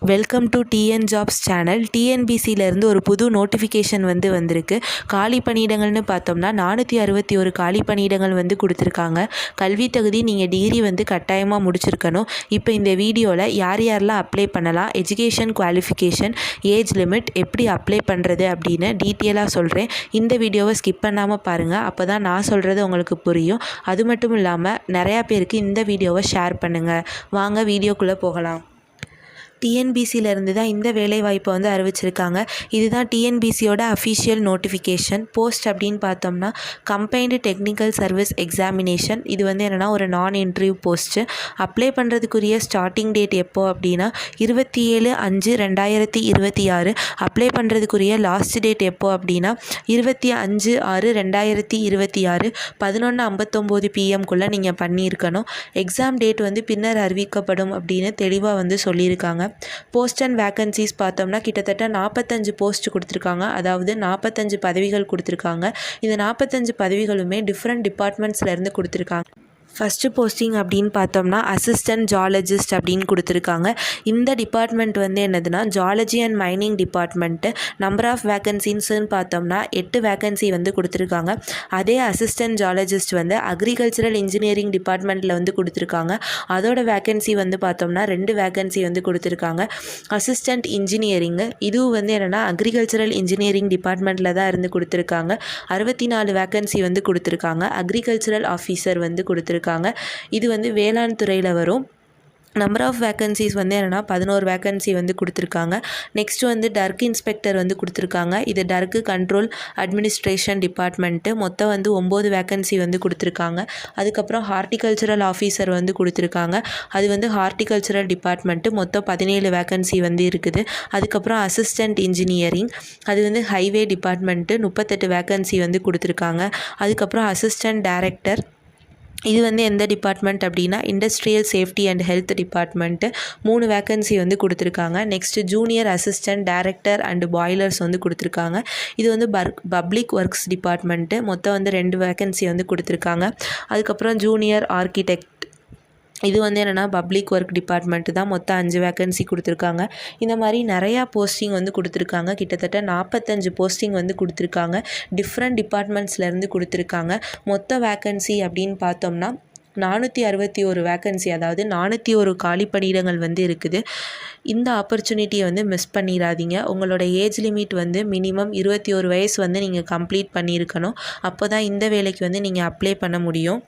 Welcome to TN jobs channel. டிஎன்பிசியிலேருந்து ஒரு புது நோட்டிஃபிகேஷன் வந்திருக்கு. காலி பணியிடங்கள்னு பார்த்தோம்னா 461 காலி பணியிடங்கள் கொடுத்துருக்காங்க. கல்வி தகுதி நீங்கள் டிகிரி கட்டாயமாக முடிச்சிருக்கணும். இப்போ இந்த வீடியோவில் யார் யாரெல்லாம் அப்ளை பண்ணலாம், எஜுகேஷன் குவாலிஃபிகேஷன், ஏஜ் லிமிட், எப்படி அப்ளை பண்ணுறது அப்படின்னு டீட்டெயிலாக சொல்கிறேன். இந்த வீடியோவை ஸ்கிப் பண்ணாமல் பாருங்கள். அப்போ தான் நான் சொல்கிறது உங்களுக்கு புரியும். அது மட்டும் இல்லாமல் நிறையா பேருக்கு இந்த வீடியோவை ஷேர் பண்ணுங்கள். வாங்க வீடியோக்குள்ளே போகலாம். டிஎன்பிசியிலேருந்து தான் இந்த வேலைவாய்ப்பை அறிவிச்சிருக்காங்க. இதுதான் டிஎன்பிசியோட அஃபிஷியல் நோட்டிஃபிகேஷன். போஸ்ட் அப்படின்னு பார்த்தோம்னா கம்பைன்டு டெக்னிக்கல் சர்வீஸ் எக்ஸாமினேஷன். இது என்னென்னா ஒரு நான் இன்டர்வியூ போஸ்ட்டு. அப்ளை பண்ணுறதுக்குரிய ஸ்டார்டிங் டேட் எப்போ அப்படின்னா 27/5/2026. அப்ளை பண்ணுறதுக்குரிய லாஸ்ட் டேட் எப்போ அப்படின்னா 25/6/2026 11:59 PM நீங்கள் பண்ணியிருக்கணும். எக்ஸாம் டேட் பின்னர் அறிவிக்கப்படும் அப்படின்னு தெளிவாக சொல்லியிருக்காங்க. போஸ்ட் அண்ட் வேக்கன்சிஸ் பார்த்தோம்னா கிட்டத்தட்ட 45 போஸ்ட் கொடுத்துருக்காங்க. அதாவது 45 பதவிகள் கொடுத்துருக்காங்க. இந்த 45 பதவிகளுமே டிஃப்ரெண்ட் டிபார்ட்மெண்ட்ஸ்லேருந்து கொடுத்துருக்காங்க. ஃபஸ்ட்டு போஸ்டிங் அப்படின்னு பார்த்தோம்னா அசிஸ்டன்ட் ஜாலஜிஸ்ட் அப்படின்னு கொடுத்துருக்காங்க. இந்த டிபார்ட்மெண்ட் என்னதுன்னா geology and mining department. Number of வேக்கன்சின்னு பார்த்தோம்னா 8 வேக்கன்சி கொடுத்துருக்காங்க. அதே அசிஸ்டன்ட் ஜாலஜிஸ்ட் அக்ரிகல்ச்சரல் இன்ஜினியரிங் டிபார்ட்மெண்ட்டில் கொடுத்துருக்காங்க. அதோட வேக்கன்சி பார்த்தோம்னா 2 வேக்கன்சி கொடுத்துருக்காங்க. அசிஸ்டன்ட் இன்ஜினியரிங்கு இதுவும் என்னென்னா அக்ரிகல்ச்சரல் இன்ஜினியரிங் டிபார்ட்மெண்ட்டில் தான் கொடுத்துருக்காங்க. 64 வேக்கன்சி கொடுத்துருக்காங்க. அக்ரிகல்ச்சரல் ஆஃபீஸர் கொடுத்துருக்காங்க. இது வேளாண் துறையில் வரும். நம்பர் ஆஃப் வேக்கன்சிஸ் என்னென்னா 11 வேக்கன்சி கொடுத்துருக்காங்க. நெக்ஸ்ட்டு டர்க் இன்ஸ்பெக்டர் கொடுத்துருக்காங்க. இது டர்க்கு கண்ட்ரோல் அட்மினிஸ்ட்ரேஷன் டிபார்ட்மெண்ட்டு. மொத்தம் 9 வேக்கன்சி கொடுத்துருக்காங்க. அதுக்கப்புறம் ஹார்டிகல்ச்சரல் ஆஃபீஸர் கொடுத்துருக்காங்க. அது ஹார்டிகல்ச்சரல் டிபார்ட்மெண்ட்டு. மொத்தம் 17 வேக்கன்சி இருக்குது. அதுக்கப்புறம் அசிஸ்டன்ட் இன்ஜினியரிங் அது ஹைவே டிபார்ட்மெண்ட்டு. 38 வேக்கன்சி கொடுத்துருக்காங்க. அதுக்கப்புறம் அசிஸ்டன்ட் டைரக்டர் இது எந்த டிபார்ட்மெண்ட் அப்படின்னா industrial safety and health department. 3 vacancy கொடுத்துருக்காங்க. Next junior assistant director and boilers கொடுத்துருக்காங்க. இது பப்ளிக் ஒர்க்ஸ் டிபார்ட்மெண்ட்டு. மொத்தம் 2 வேக்கன்சி கொடுத்துருக்காங்க. அதுக்கப்புறம் ஜூனியர் ஆர்கிடெக்ட் இது என்னென்னா பப்ளிக் ஒர்க் டிபார்ட்மெண்ட்டு தான். மொத்தம் 5 வேக்கன்சி கொடுத்துருக்காங்க. இந்த மாதிரி நிறையா போஸ்டிங் கொடுத்துருக்காங்க. கிட்டத்தட்ட 45 போஸ்டிங் கொடுத்துருக்காங்க. டிஃப்ரெண்ட் டிபார்ட்மெண்ட்ஸ்லேருந்து கொடுத்துருக்காங்க. மொத்த வேக்கன்சி அப்படின்னு பார்த்தோம்னா 461 வேக்கன்சி, அதாவது 401 காலி பணியிடங்கள் இருக்குது. இந்த ஆப்பர்ச்சுனிட்டியை மிஸ் பண்ணிடாதீங்க. உங்களோட ஏஜ் லிமிட் மினிமம் 21 வயசு நீங்கள் கம்ப்ளீட் பண்ணியிருக்கணும். அப்போ தான் இந்த வேலைக்கு நீங்கள் அப்ளை பண்ண முடியும்.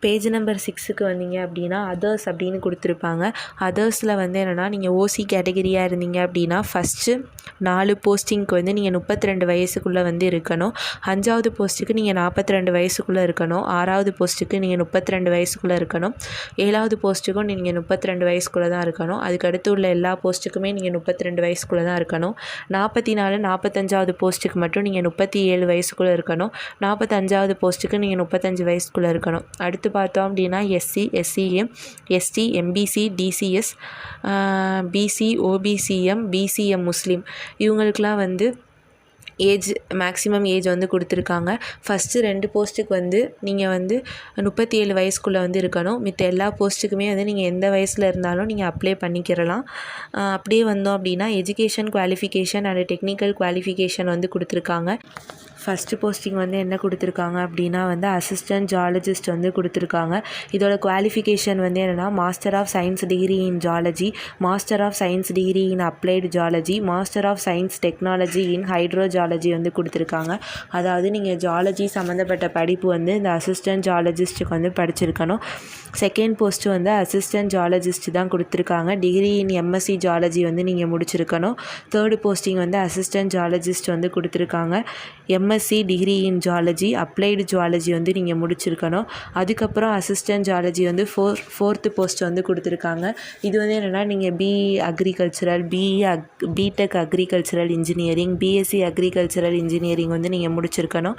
பேஜ் நம்பர் 6க்கு வந்தீங்க அப்படின்னா அதர்ஸ் அப்படின்னு கொடுத்துருப்பாங்க. அதர்ஸில் என்னென்னா நீங்கள் ஓசி கேட்டகிரியாக இருந்தீங்க அப்படின்னா ஃபஸ்ட்டு 4 போஸ்டிங்க்கு நீங்கள் 32 வயசுக்குள்ளே இருக்கணும். 5வது போஸ்ட்டுக்கு நீங்கள் 42 வயசுக்குள்ளே இருக்கணும். 6வது போஸ்ட்டுக்கு நீங்கள் 32 வயசுக்குள்ளே இருக்கணும். 7வது போஸ்ட்டுக்கும் நீங்கள் 32 வயசுக்குள்ளே தான் இருக்கணும். அதுக்கடுத்து உள்ள எல்லா போஸ்ட்டுக்குமே நீங்கள் 32 வயசுக்குள்ளே தான் இருக்கணும். 44, 45வது போஸ்ட்டுக்கு மட்டும் நீங்கள் 37 வயசுக்குள்ளே இருக்கணும். 45வது போஸ்ட்டுக்கு நீங்கள் 35 வயசுக்குள்ளே இருக்கணும். அடுத்து பார்த்தோம் அப்படின்னா SC, SCM, ST, MBC, DCS, BC, OBCM, BCM முஸ்லீம் இவங்களுக்கெலாம் ஏஜ் மேக்ஸிமம் ஏஜ் கொடுத்துருக்காங்க. ஃபஸ்ட்டு 2 போஸ்ட்டுக்கு நீங்கள் 37 வயசுக்குள்ளே இருக்கணும். மித்த எல்லா போஸ்ட்டுக்குமே நீங்கள் எந்த வயசில் இருந்தாலும் நீங்கள் அப்ளை பண்ணிக்கிறலாம். அப்படியே வந்தோம் அப்படின்னா education qualification and technical qualification கொடுத்துருக்காங்க. ஃபஸ்ட்டு போஸ்டிங் என்ன கொடுத்துருக்காங்க அப்படின்னா அசிஸ்டன்ட் ஜாலஜிஸ்ட் கொடுத்துருக்காங்க. இதோட குவாலிஃபிகேஷன் என்னென்னா master of science degree in geology, master of science degree in applied geology, master of science technology in hydro geology கொடுத்துருக்காங்க. அதாவது நீங்கள் ஜாலஜி சம்மந்தப்பட்ட படிப்பு இந்த அசிஸ்டன்ட் ஜாலஜிஸ்ட்டுக்கு படிச்சிருக்கணும். செகண்ட் போஸ்ட்டு அசிஸ்டன்ட் ஜாலஜிஸ்ட் தான் கொடுத்துருக்காங்க. டிகிரி இன் எம்எஸ்சி ஜாலஜி நீங்கள் முடிச்சிருக்கணும். தேர்டு போஸ்டிங் அசிஸ்டன்ட் ஜாலஜிஸ்ட் கொடுத்துருக்காங்க. MSc degree in zoology applied zoology நீங்கள் முடிச்சிருக்கணும். அதுக்கப்புறம் அசிஸ்டன்ட் ஜாலஜி ஃபோர்த்து போஸ்ட் கொடுத்துருக்காங்க. இது என்னென்னா நீங்கள் BE agricultural, BTech agricultural engineering, BSc agricultural engineering நீங்கள் முடிச்சிருக்கணும்.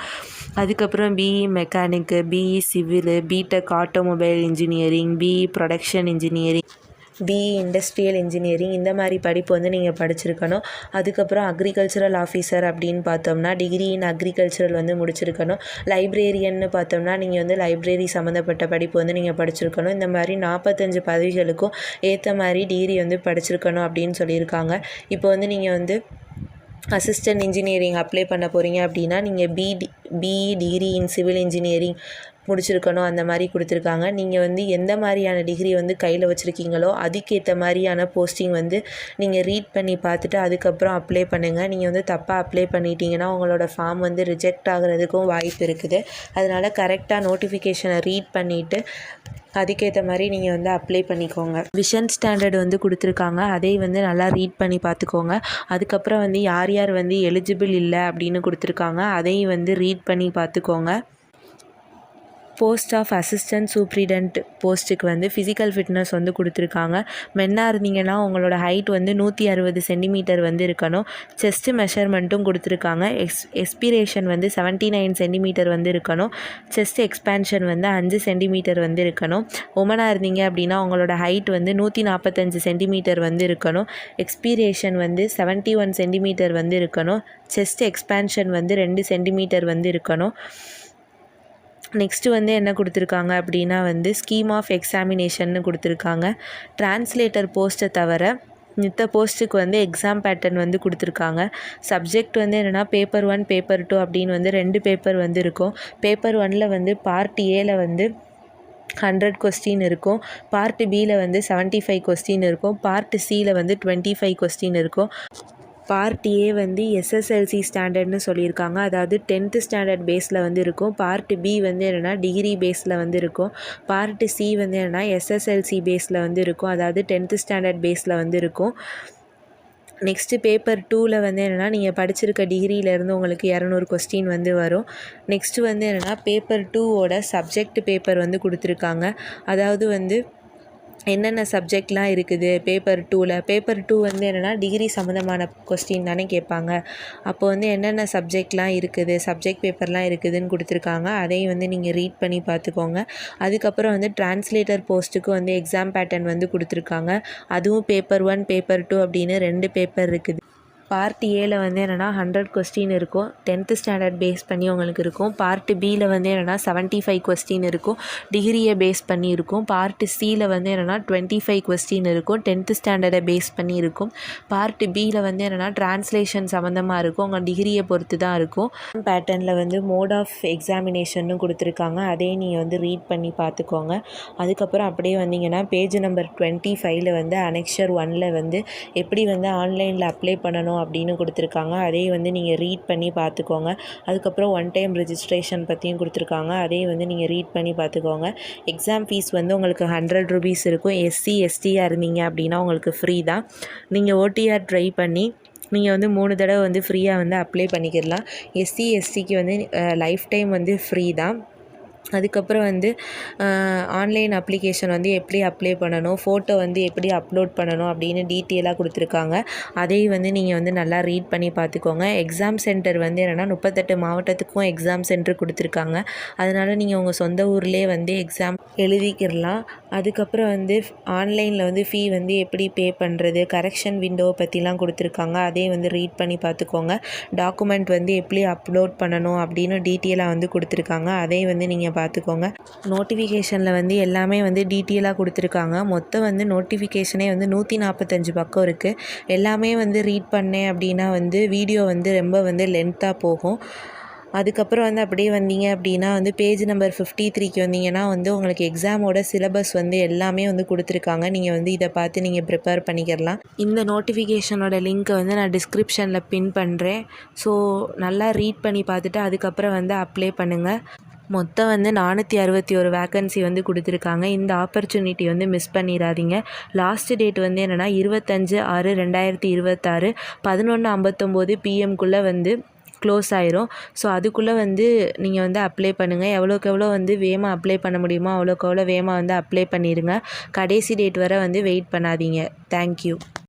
அதுக்கப்புறம் BE mechanic, BE civil, BTech automobile engineering, BE production engineering BE industrial engineering இந்த மாதிரி படிப்பு வந்து நீங்கள் படிச்சிருக்கணும். அதுக்கப்புறம் அக்ரிகல்ச்சரல் ஆஃபீஸர் அப்படின்னு பார்த்தோம்னா டிகிரி இன் அக்ரிகல்ச்சரல் வந்து முடிச்சிருக்கணும். லைப்ரேரியன்னு பார்த்தோம்னா நீங்கள் வந்து லைப்ரரி சம்மந்தப்பட்ட படிப்பு வந்து நீங்கள் படிச்சிருக்கணும். இந்த மாதிரி 45 பதவிகளுக்கும் ஏற்ற மாதிரி டிகிரி வந்து படிச்சிருக்கணும் அப்படின்னு சொல்லியிருக்காங்க. இப்போ வந்து நீங்கள் வந்து அசிஸ்டன்ட் இன்ஜினியரிங் அப்ளை பண்ண போகிறீங்க அப்படின்னா நீங்கள் BE degree in civil engineering முடிச்சிருக்கணும் அந்த மாதிரி கொடுத்துருக்காங்க. நீங்கள் வந்து எந்த மாதிரியான டிகிரி வந்து கையில் வச்சுருக்கீங்களோ அதுக்கேற்ற மாதிரியான போஸ்டிங் வந்து நீங்கள் ரீட் பண்ணி பார்த்துட்டு அதுக்கப்புறம் அப்ளை பண்ணுங்கள். நீங்கள் வந்து தப்பாக அப்ளை பண்ணிட்டீங்கன்னா உங்களோட ஃபார்ம் வந்து ரிஜெக்ட் ஆகிறதுக்கும் வாய்ப்பு இருக்குது. அதனால் கரெக்டாக நோட்டிஃபிகேஷனை ரீட் பண்ணிவிட்டு அதுக்கேற்ற மாதிரி நீங்கள் வந்து அப்ளை பண்ணிக்கோங்க. விஷன் ஸ்டாண்டர்ட் வந்து கொடுத்துருக்காங்க, அதை வந்து நல்லா ரீட் பண்ணி பார்த்துக்கோங்க. அதுக்கப்புறம் வந்து யார் யார் வந்து எலிஜிபிள் இல்லை அப்படின்னு கொடுத்துருக்காங்க அதையும் வந்து ரீட் பண்ணி பார்த்துக்கோங்க. போஸ்ட் ஆஃப் அசிஸ்டன்ட் சூப்ரிடென்ட் போஸ்ட்டுக்கு வந்து ஃபிசிக்கல் ஃபிட்னஸ் வந்து கொடுத்துருக்காங்க. மென்னாக இருந்தீங்கன்னா உங்களோட ஹைட் வந்து 160 சென்டிமீட்டர் வந்து இருக்கணும். செஸ்ட்டு மெஷர்மெண்ட்டும் கொடுத்துருக்காங்க. எக்ஸ்பிரேஷன் வந்து 79 சென்டிமீட்டர் வந்து இருக்கணும். செஸ்ட் எக்ஸ்பேன்ஷன் வந்து 5 சென்டிமீட்டர் வந்து இருக்கணும். உமனாக இருந்தீங்க அப்படின்னா உங்களோட ஹைட் வந்து 145 சென்டிமீட்டர் வந்து இருக்கணும். எக்ஸ்பிரேஷன் வந்து 71 சென்டிமீட்டர் வந்து இருக்கணும். செஸ்ட் எக்ஸ்பேன்ஷன் வந்து 2 சென்டிமீட்டர் வந்து இருக்கணும். நெக்ஸ்ட்டு வந்து என்ன கொடுத்துருக்காங்க அப்படின்னா வந்து ஸ்கீம் ஆஃப் எக்ஸாமினேஷன்னு கொடுத்துருக்காங்க. டிரான்ஸ்லேட்டர் போஸ்ட்டை தவிர மித்த போஸ்ட்டுக்கு வந்து எக்ஸாம் பேட்டர்ன் வந்து கொடுத்துருக்காங்க. சப்ஜெக்ட் வந்து என்னென்னா பேப்பர் 1 பேப்பர் 2 அப்படின்னு வந்து 2 பேப்பர் வந்து இருக்கும். பேப்பர் 1ல் வந்து பார்ட் ஏல வந்து 100 கொஸ்டின் இருக்கும். பார்ட் பியில் வந்து 75 கொஸ்டின் இருக்கும். பார்ட் சியில் வந்து 25 கொஸ்டின் இருக்கும். பார்ட் ஏ வந்து எஸ்எஸ்எல்சி ஸ்டாண்டர்ட்னு சொல்லியிருக்காங்க, அதாவது 10th ஸ்டாண்டர்ட் பேஸில் வந்து இருக்கும். பார்ட் பி வந்து என்னென்னா டிகிரி பேஸில் வந்து இருக்கும். பார்ட் சி வந்து என்னென்னா எஸ்எஸ்எல்சி பேஸில் வந்து இருக்கும், அதாவது 10th ஸ்டாண்டர்ட் பேஸில் வந்து இருக்கும். நெக்ஸ்ட்டு பேப்பர் 2ல் வந்து என்னென்னா நீங்கள் படிச்சிருக்க டிகிரியிலேருந்து உங்களுக்கு 200 கொஸ்டின் வந்து வரும். நெக்ஸ்ட்டு வந்து என்னென்னா பேப்பர் 2ஓட சப்ஜெக்ட் பேப்பர் வந்து கொடுத்துருக்காங்க, அதாவது வந்து என்னென்ன சப்ஜெக்ட்லாம் இருக்குது பேப்பர் 2ல். பேப்பர் 2 வந்து என்னென்னா டிகிரி சம்மந்தமான கொஸ்டின் தானே கேட்பாங்க. அப்போ வந்து என்னென்ன சப்ஜெக்ட்லாம் இருக்குது, சப்ஜெக்ட் பேப்பர்லாம் இருக்குதுன்னு கொடுத்துருக்காங்க, அதையும் வந்து நீங்கள் ரீட் பண்ணி பார்த்துக்கோங்க. அதுக்கப்புறம் வந்து டிரான்ஸ்லேட்டர் போஸ்ட்டுக்கு வந்து எக்ஸாம் பேட்டர்ன் வந்து கொடுத்துருக்காங்க. அதுவும் பேப்பர் 1 பேப்பர் 2 அப்படின்னு 2 பேப்பர் இருக்குது. பார்ட் ஏல வந்து என்னென்னா 100 கொஸ்டின் இருக்கும், 10th ஸ்டாண்டர்ட் பேஸ் பண்ணி உங்களுக்கு இருக்கும். பார்ட் பியில் வந்து என்னென்னா 75 கொஸ்டின் இருக்கும், டிகிரியை பேஸ் பண்ணி இருக்கும். பார்ட் சியில் வந்து என்னென்னா 25 கொஸ்டின் இருக்கும், 10th ஸ்டாண்டர்டை பேஸ் பண்ணி இருக்கும். பார்ட் பியில் வந்து என்னென்னா டிரான்ஸ்லேஷன் சம்மந்தமாக இருக்கும், உங்கள் டிகிரியை பொறுத்து தான் இருக்கும். பேட்டர்னில் வந்து மோட் ஆஃப் எக்ஸாமினேஷன்னு கொடுத்துருக்காங்க, அதையும் நீங்கள் வந்து ரீட் பண்ணி பார்த்துக்கோங்க. அதுக்கப்புறம் அப்படியே வந்தீங்கன்னா பேஜ் நம்பர் 25ல் வந்து அனெக்ஷர் 1ல் வந்து எப்படி வந்து ஆன்லைனில் அப்ளை பண்ணணும் அப்படின்னு கொடுத்துருக்காங்க, அதையும் வந்து நீங்கள் ரீட் பண்ணி பார்த்துக்கோங்க. அதுக்கப்புறம் 1 டைம் ரெஜிஸ்ட்ரேஷன் பற்றியும் கொடுத்துருக்காங்க, அதையும் வந்து நீங்கள் ரீட் பண்ணி பார்த்துக்கோங்க. எக்ஸாம் ஃபீஸ் வந்து உங்களுக்கு 100 ரூபீஸ் இருக்கும். எஸ்சி எஸ்டியாக இருந்தீங்க அப்படின்னா உங்களுக்கு ஃப்ரீ தான். நீங்கள் ஓடிஆர் ட்ரை பண்ணி நீங்கள் வந்து 3 தடவை வந்து ஃப்ரீயாக வந்து அப்ளை பண்ணிக்கிடலாம். எஸ்சி எஸ்டிக்கு வந்து லைஃப் டைம் வந்து ஃப்ரீ தான். அதுக்கப்புறம் வந்து ஆன்லைன் அப்ளிகேஷன் வந்து எப்படி அப்ளை பண்ணணும், ஃபோட்டோ வந்து எப்படி அப்லோட் பண்ணணும் அப்படின்னு டீட்டெயிலாக கொடுத்துருக்காங்க, அதையும் வந்து நீங்கள் வந்து நல்லா ரீட் பண்ணி பார்த்துக்கோங்க. எக்ஸாம் சென்டர் வந்து என்னென்னா 38 மாவட்டத்துக்கும் எக்ஸாம் சென்டர் கொடுத்துருக்காங்க, அதனால் நீங்கள் உங்கள் சொந்த ஊர்லேயே வந்து எக்ஸாம் எழுதிக்கிடலாம். அதுக்கப்புறம் வந்து ஆன்லைனில் வந்து ஃபீ வந்து எப்படி பே பண்ணுறது, கரெக்ஷன் விண்டோவை பற்றிலாம் கொடுத்துருக்காங்க, அதையும் வந்து ரீட் பண்ணி பார்த்துக்கோங்க. டாக்குமெண்ட் வந்து எப்படி அப்லோட் பண்ணணும் அப்படின்னு டீட்டெயிலாக வந்து கொடுத்துருக்காங்க, அதையும் வந்து நீங்கள் பார்த்துக்கோங்க. நோட்டிஃபிகேஷனில் வந்து எல்லாமே வந்து டீட்டெயிலாக கொடுத்துருக்காங்க. மொத்தம் வந்து நோட்டிஃபிகேஷனே வந்து 145 பக்கம் இருக்குது. எல்லாமே வந்து ரீட் பண்ணேன் அப்படின்னா வந்து வீடியோ வந்து ரொம்ப வந்து லென்த்தாக போகும். அதுக்கப்புறம் வந்து அப்படியே வந்தீங்க அப்படின்னா வந்து பேஜ் நம்பர் 53க்கு வந்தீங்கன்னா வந்து உங்களுக்கு எக்ஸாமோட சிலபஸ் வந்து எல்லாமே வந்து கொடுத்துருக்காங்க, நீங்கள் வந்து இதை பார்த்து நீங்கள் ப்ரிப்பேர் பண்ணிக்கிடலாம். இந்த நோட்டிஃபிகேஷனோட லிங்க்கை வந்து நான் டிஸ்கிரிப்ஷனில் பின் பண்ணுறேன். ஸோ நல்லா ரீட் பண்ணி பார்த்துட்டு அதுக்கப்புறம் வந்து அப்ளை பண்ணுங்கள். மொத்தம் வந்து 461 வேக்கன்சி வந்து கொடுத்துருக்காங்க. இந்த ஆப்பர்ச்சுனிட்டி வந்து மிஸ் பண்ணிடாதீங்க. லாஸ்ட் டேட் வந்து என்னென்னா 25/6/2026 11:59 PM வந்து க்ளோஸ் ஆயிரும். ஸோ அதுக்குள்ளே வந்து நீங்கள் வந்து அப்ளை பண்ணுங்கள். எவ்வளோக்கு எவ்வளோ வந்து வேகமாக அப்ளை பண்ண முடியுமோ அவ்வளோக்கு எவ்வளோ வேகமாக வந்து அப்ளை பண்ணிடுங்க. கடைசி டேட் வரை வந்து வெயிட் பண்ணாதீங்க. தேங்க்யூ.